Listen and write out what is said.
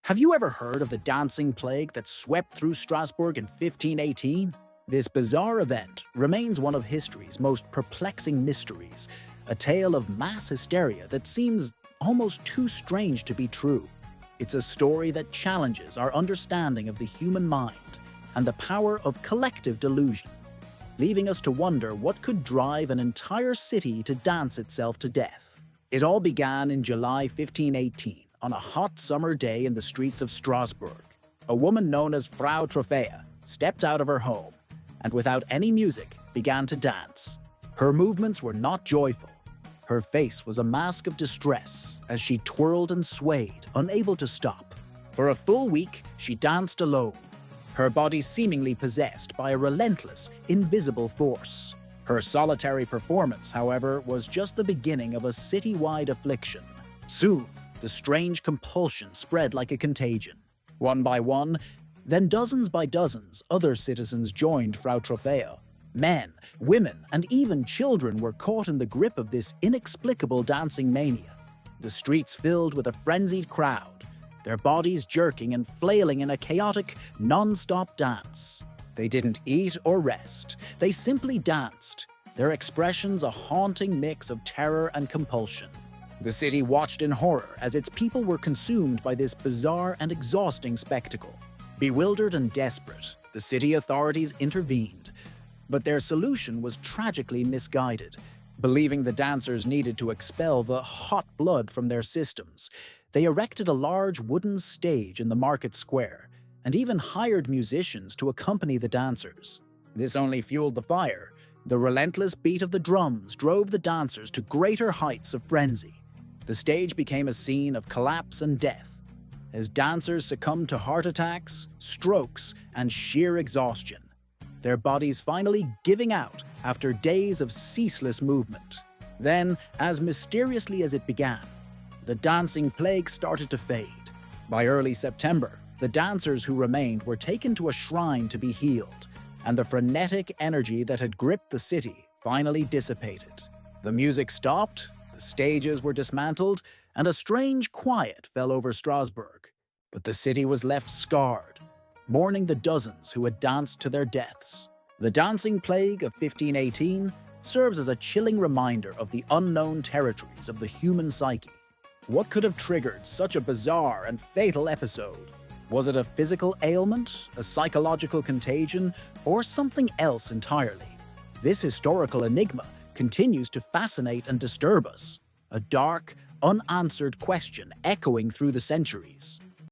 Have you ever heard of the dancing plague that swept through Strasbourg in 1518? This bizarre event remains one of history's most perplexing mysteries, a tale of mass hysteria that seems almost too strange to be true. It's a story that challenges our understanding of the human mind and the power of collective delusion, leaving us to wonder what could drive an entire city to dance itself to death. It all began in July 1518. On a hot summer day in the streets of Strasbourg, a woman known as Frau Trophäa stepped out of her home and without any music began to dance. Her movements were not joyful. Her face was a mask of distress as she twirled and swayed, unable to stop. For a full week, she danced alone, her body seemingly possessed by a relentless, invisible force. Her solitary performance, however, was just the beginning of a city-wide affliction. Soon, the strange compulsion spread like a contagion. One by one, then dozens by dozens, other citizens joined Frau Trophäa. Men, women, and even children were caught in the grip of this inexplicable dancing mania. The streets filled with a frenzied crowd, their bodies jerking and flailing in a chaotic, non-stop dance. They didn't eat or rest. They simply danced, their expressions a haunting mix of terror and compulsion. The city watched in horror as its people were consumed by this bizarre and exhausting spectacle. Bewildered and desperate, the city authorities intervened. But their solution was tragically misguided. Believing the dancers needed to expel the hot blood from their systems, they erected a large wooden stage in the market square and even hired musicians to accompany the dancers. This only fueled the fire. The relentless beat of the drums drove the dancers to greater heights of frenzy. The stage became a scene of collapse and death, as dancers succumbed to heart attacks, strokes, and sheer exhaustion, their bodies finally giving out after days of ceaseless movement. Then, as mysteriously as it began, the dancing plague started to fade. By early September, the dancers who remained were taken to a shrine to be healed, and the frenetic energy that had gripped the city finally dissipated. The music stopped, the stages were dismantled, and a strange quiet fell over Strasbourg. But the city was left scarred, mourning the dozens who had danced to their deaths. The dancing plague of 1518 serves as a chilling reminder of the unknown territories of the human psyche. What could have triggered such a bizarre and fatal episode? Was it a physical ailment, a psychological contagion, or something else entirely? This historical enigma continues to fascinate and disturb us, a dark, unanswered question echoing through the centuries.